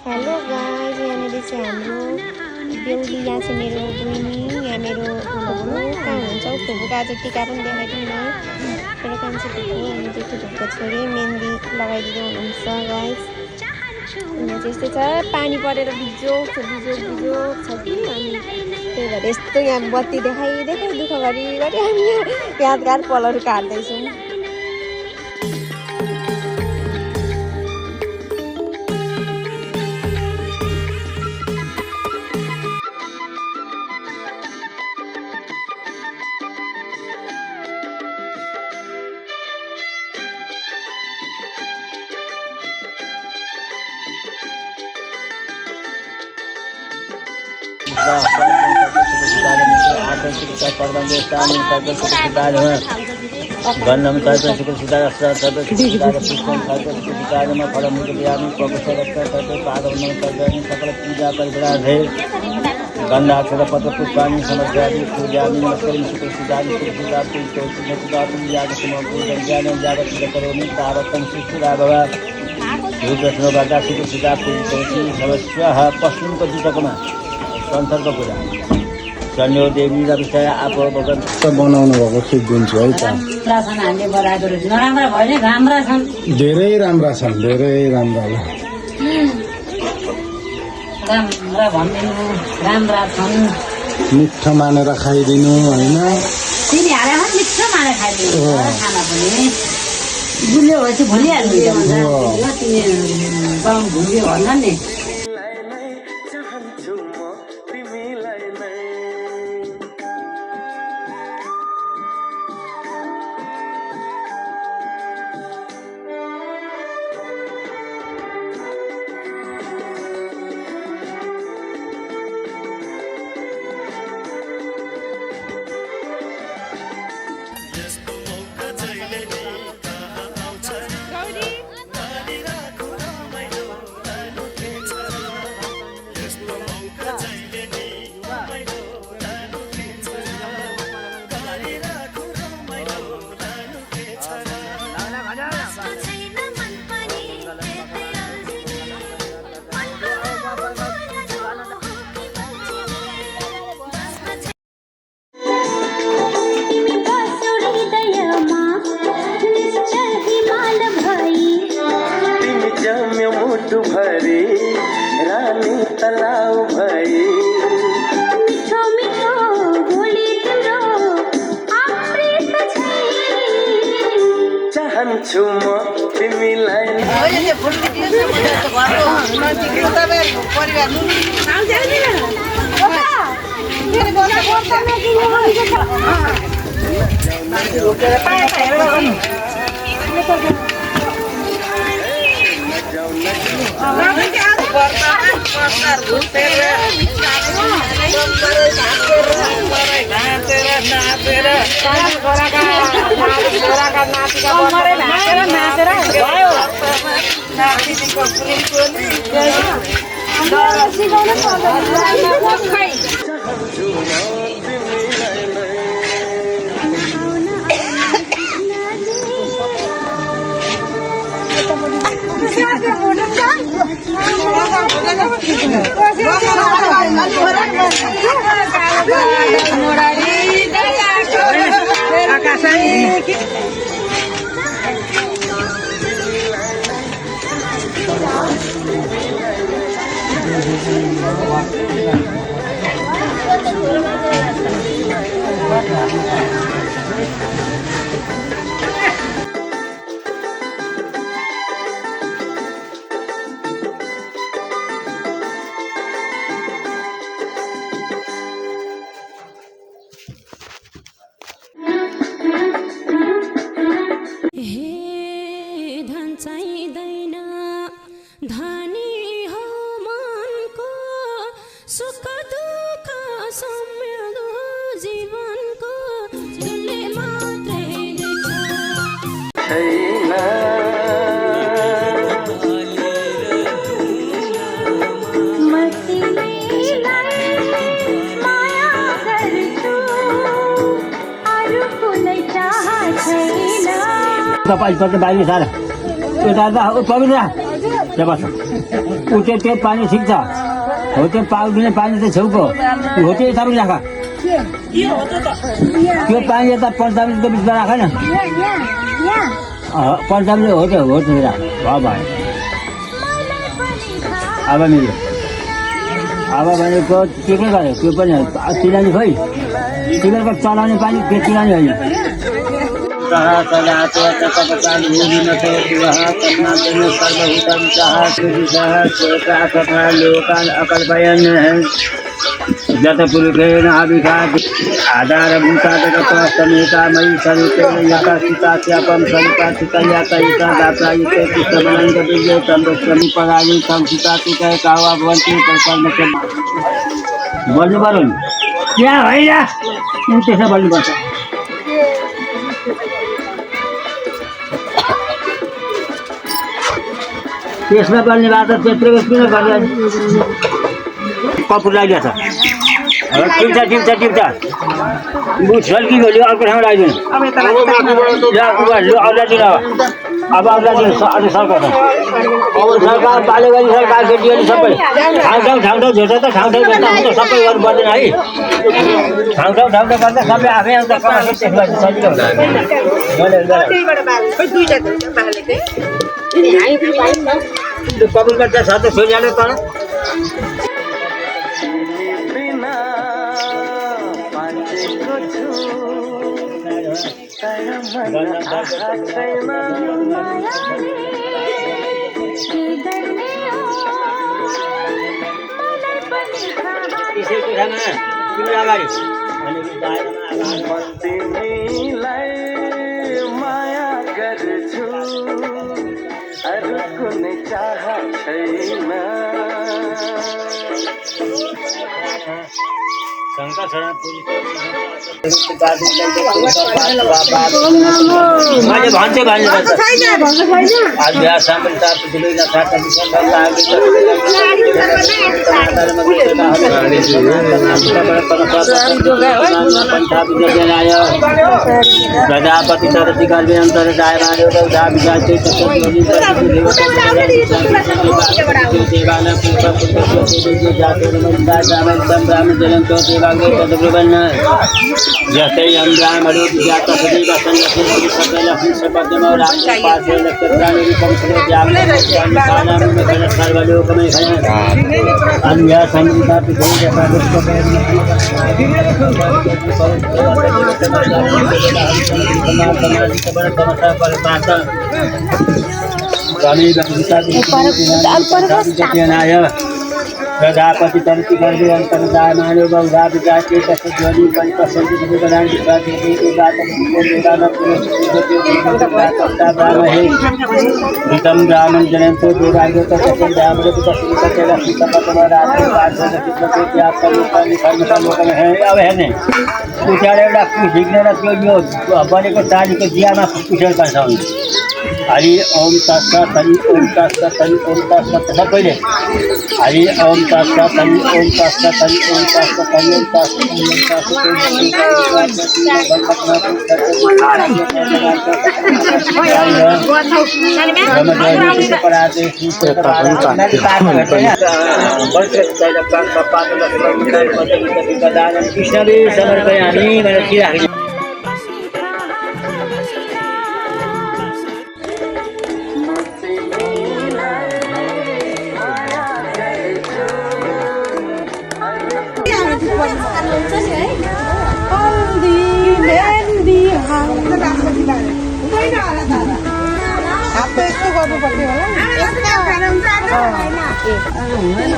Hello guys, यहाँनिर चाहिँ हाम्रो बेहुली यहाँ चाहिँ मेरो बहिनी, यहाँ मेरो फुपू कहाँ हुनुहुन्छ फुपूको आज टिका पनि देखाइदिउँ न। मेरो कान्छी फुपू अनि जेठी फुपूको छोरी मेहन्दी लगाइदिँदै हुनुहुन्छ गाइस। यहाँ चाहिँ यस्तै छ, पानी परेर बिजोक छ कि अनि त्यही भएर यस्तो यहाँ बत्ती देखाइ दुःख गरी हामी यहाँ यादगार पलहरू काट्दैछौँ। गन्धम सर्वसिद्धाय पुष्पम सर्वसिद्धाय फलमुद्रयामि पादवनं सर्वाणि सकल पूजा परिग्रहे गन्धाक्षर पत्र पुष्पाणि समर्पयामि पूजयामि नमस्करोमि शुक्लसिद्धाय करोमि तावत्तं सुस्थिरा भव रुद्रस्नो गर्दा शुक्लसिद्धा पूजितोऽसि समस्याः पश्चिमको दिशकमा सन्थरको पूजा शन्यो देवी विषय आप बनाउनु भएको खिच दिन्छु है त। हामीले बनाएको नराम्रा भयो राम्रा छन्, धेरै राम्रा छन्, धेरै राम्रा राम्रा भनिदिनु राम्रा छन्। मिठो मानेर खाइदिनु होइन, चिनी हालेर मिठो मानेर खाइदिनु खाना पनि गुलियो भएपछि भुलिहाल्नु भुलियो भन्दा नि। भरी रानी तलाउ भई मिठो मिठो बोली तिम्रो अमृत चाहन्छु म तिमीलाई। तपाईँ बाहिर सारा पवित्र त्यहाँ बस्छ ऊ त्यो पानी ठिक छ हो त्यो पाउदिने पानी त छेउको हो त्यो यता पनि राख त्यो पानी यता पन्चाब्बीको बिचमा राख न पन्चाब्बी हो त्यो राख भयो अब मिल्यो अब भनेको के गर्यो त्यो पनि चिलानी खोइ तिमीहरूको चलाउने पानी त्यो चिलानी होइन जत पुरुषेण अभिघात आधारभूता जगतस्तमेका मयि स्वरूपेण यथा सीतास्यापं स्वरूपाचितयातयिता दात्रायिते कृष्णमनन्दविजये चन्द्रश्रमी परायि संसितातिकय कावा भवन्ति प्रसन्नस्य बोल्नु पर्यो नि त्यहाँ होइन त्यसो बोल्नुपर्छ त्यसमा बोल्ने बात त्यत्रो किन गर्दैन कपुर लागिरहेछ टिप्छ झल्की गयो अर्को ठाउँ लगाइदिनु अब अरूलाई दिनु अझ सरकार बालेगरी सरकार केटीहरू सबै ठाउँ झोट त ठाउँ झोट्दा हुन्छ सबै गर्नु पर्दैन है ठाउँ गर्दा सबै आफै आउँछ सजिलो कपुर गर्दा छ त सोझ्यालो तर माया गर्छु अरू कुनै चाह छैन मैले भन्छु प्रजापति तरतिकार्यन्तर जस्तै हम ब्राह्मणो विज्ञात सदैव संरक्षण लक्ष्मी सपद्यम रामपासे नक्षत्राणि पंचले व्यापनानां सर्वलोकमय भय अन्य संगीता पृथ्वी प्रजापति तंत्र गर्भे अंतर्जाय मानव बहुधा विजाते तस्य ध्वनि पंचसंधि विदान विद्यादेवी उदातम वेदान पुरुषोत्तमहे हितम ब्राह्मण जनंतो देवायो तस्य ब्राह्मण तस्य तस्य लक्ष्मी तपतम रात्रि पार्श्व नक्षत्र व्याप्त लोकानि कर्मलोकम है अब हेर्ने उचार एउटा झिक्नेर त्यो यो बनेको चालीको दियामा कुशल पाउँछ हरि ओम तत्सत् हरि ओम तत्सत् हरि ओम तत्सत् सबैले हरि ओम तत्सत् हरि ओम तत्सत् हरि ओम तत्सत् हरि ओम तत्सत् कृष्णले समर्पयामि भनेर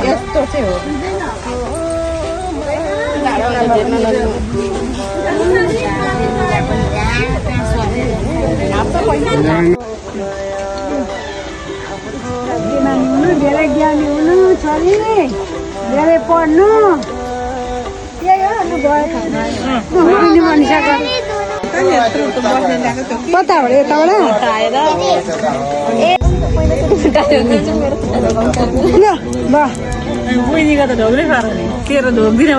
यस्तो चाहिँ हो धेरै ज्ञानी हुनु छोरी धेरै पढ्नु यही हो कता हो यताबाट बहिनीको त ढोग्रै पार तेरो ढोग्दिन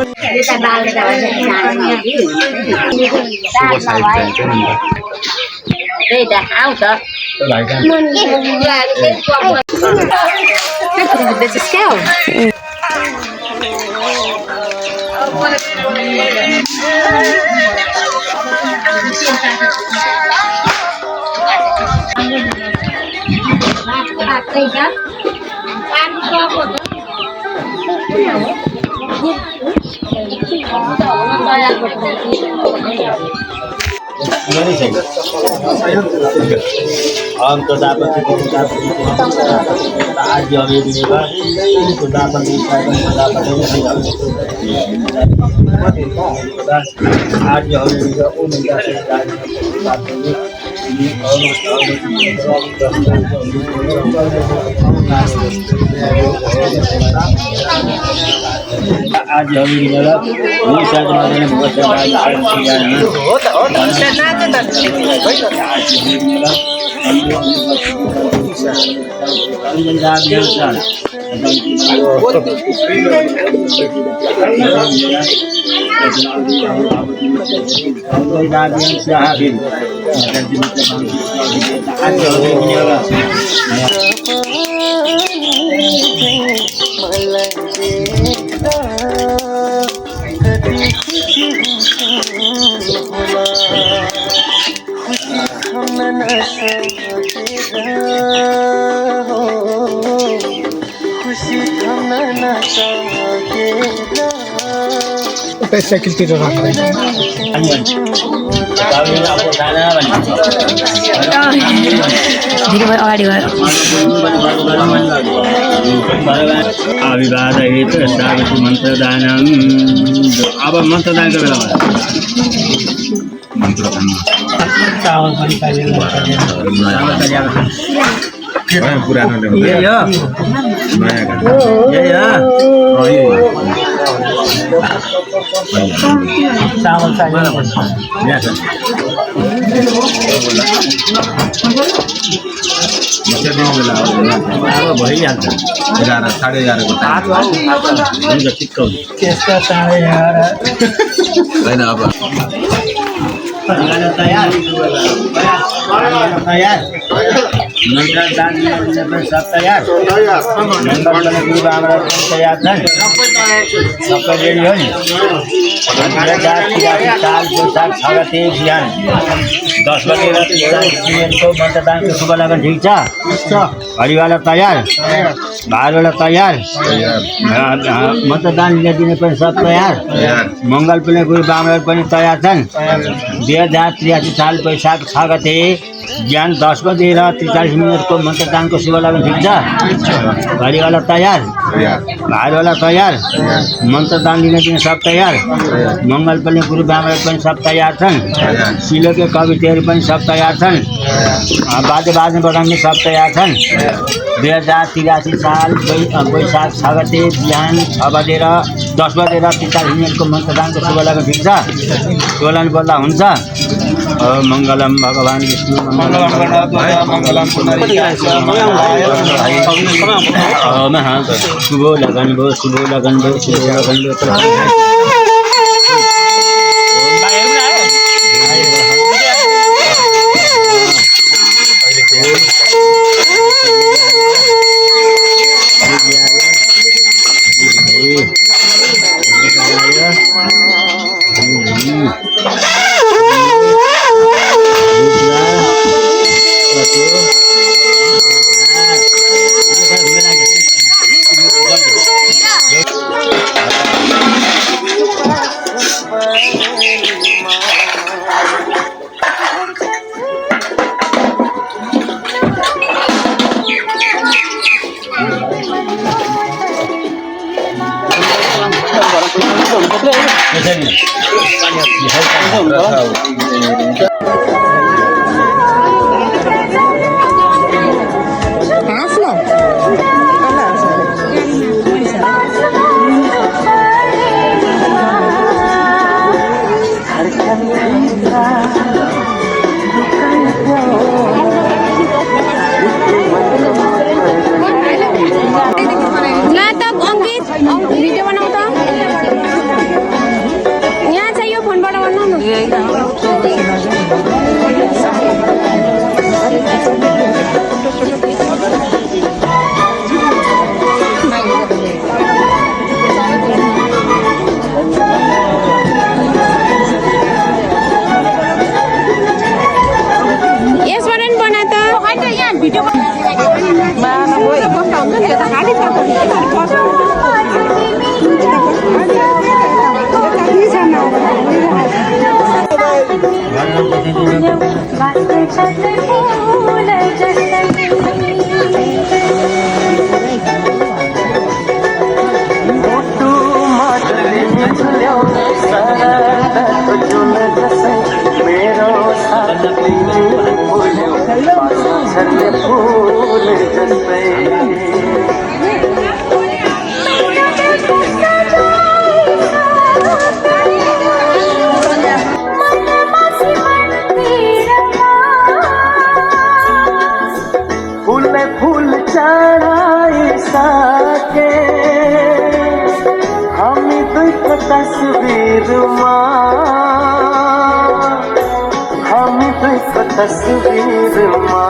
त्यही त आउँछ हम तो दापत आज हमें भी तो दापत आज आज हमें ये शायद हमारे बहुत साइकिल तिर अभिवादयेत सावित्री मन्त्रदानम् अब मन्त्रदानको बेलामा पुरानो भइहाल्छ 11 साढे 11 होइन अब तयार सब तयार तयार सबै रेडी हो नि 2083 बिहान 10 बजे को मतदानको शुभ लगन ठिक छ हरिवाला तयार भाइवाला तयार मतदान दिने पनि सब तयार मङ्गल पनि गुरु बामन पनि तयार छन् 2083 साल वैशाख 6 गते बिहान 10 बजे र 43 मिनटको मतदानको शुभ लगन ठिक छ हरिवाला तयार भाइवाला तयार मतदान दिन सब तयार मङ्गल पनि गुरु बामन पनि सब तयार छन् सिलोके कविताहरू पनि सब तयार छन् बाजे बजाउने सब तयार छन् 2083 साल वैशाख 6 गते बिहान 6 बजेर 10 बजेर 43 मिनटको मतदानको शुभ लगन ठिक छ टोलन बोल्दा हुन्छ मङ्गलम भगवान विष्णु मङ्गलम शुभ लगन भो शुभ लगन भो शुभ लगन भो यहाँ चाहिए फोन बड़ा झर्ने फूल जस्तै फूल फूल चढाइसके हामी दुईको तस्बिरमा हामी दुईको तस्बिरमा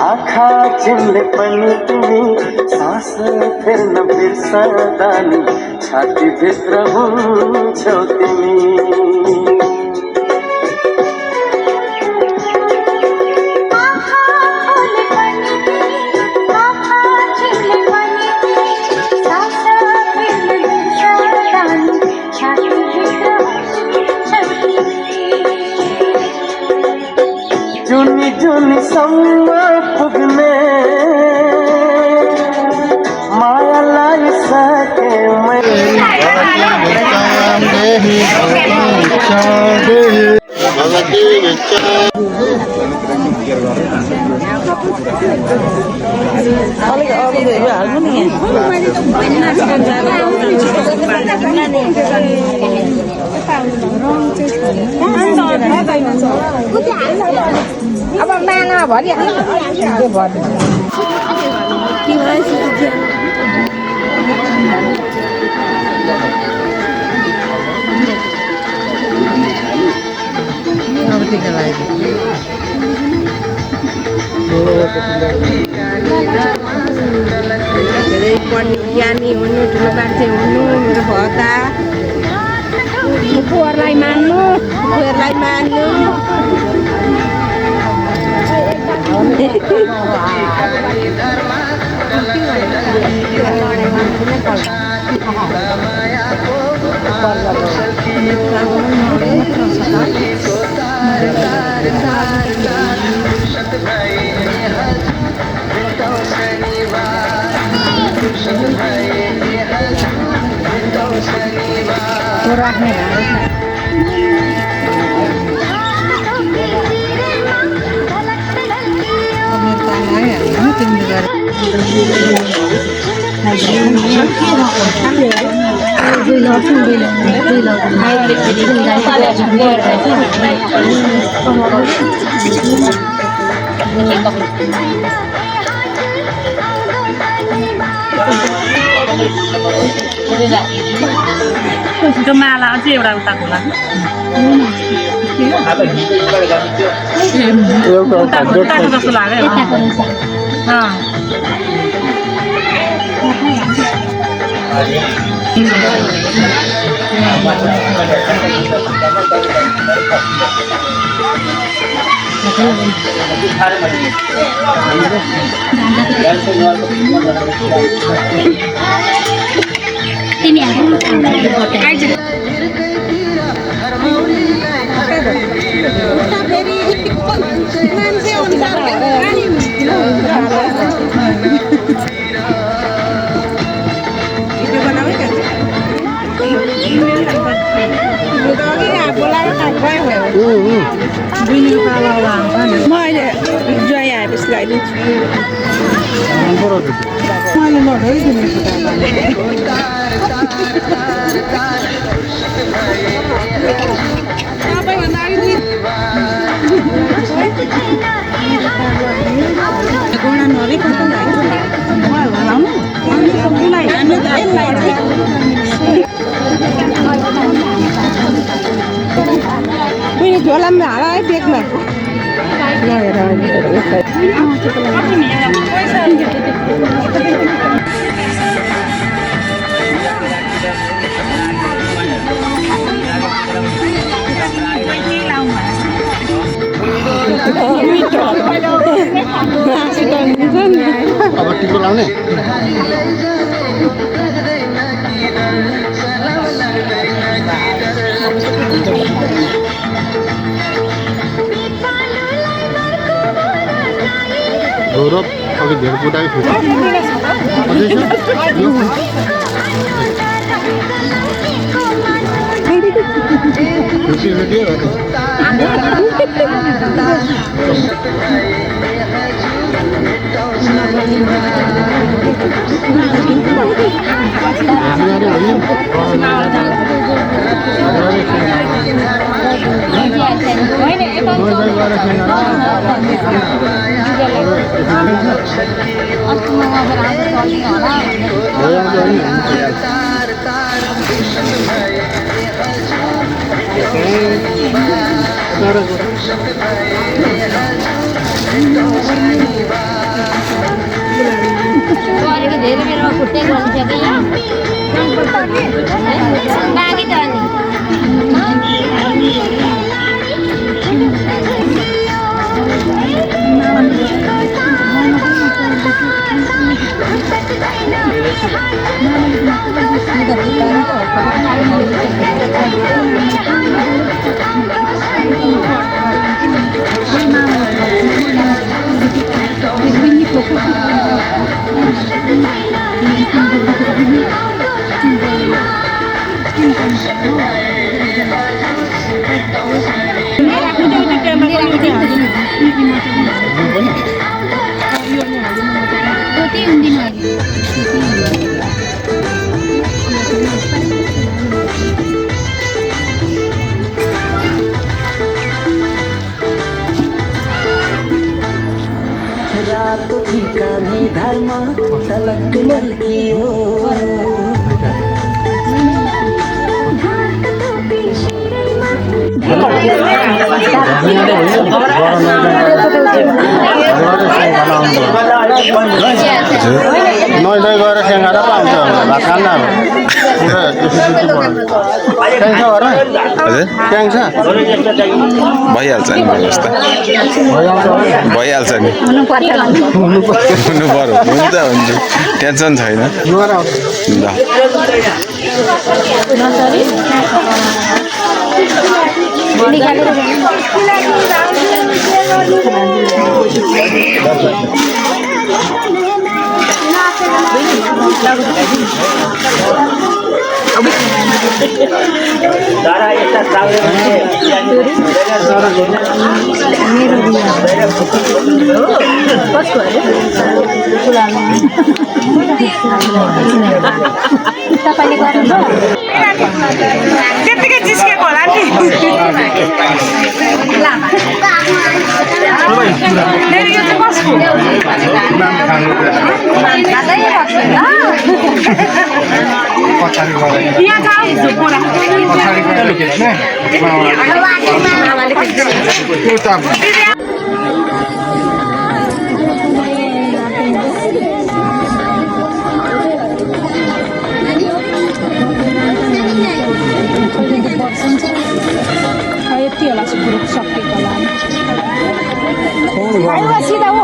आँखा चिन्ने पनि तिमी सास फेर्न बिर्सदा नि छाती भित्र हुन्छौ तिमी जुनी जुनी सम्म पुग्ने मायालाई सके अब माना भरि ज्ञानी हुनु ठुलो मान्छे हुनु मेरो भता फोहोरलाई मान्नु फोहोरलाई मान्नु त्यो माला अझै एउटा उता होला उताको जस्तो लाग्यो म अहिले जय आएपछि लगाइदिन्छु झोलामा हाल है बेगमा लगेर अब टिको लाउने गौरव अघि धेरै कुटाइ धेरै बेरमा खुट्टै गरिसक्यो बाँकी त रात ठिकाने धारमा तलक लड्कियो नुहाइ धुवाइ गरेर स्याङ्गा र पाउँछ भात खान्न ट्याङ छ घर ट्याङ छ भइहाल्छ नि व्यवस्था भइहाल्छ नि हुनु पर्यो हुन्छ हुन्छ टेन्सन छैन ल Darah kita tahu त्यतिकै जिस्केको होला नि मेरो यो चाहिँ कसको यहाँ जाऊ बोरा यति होला सकेको होला सिधा हो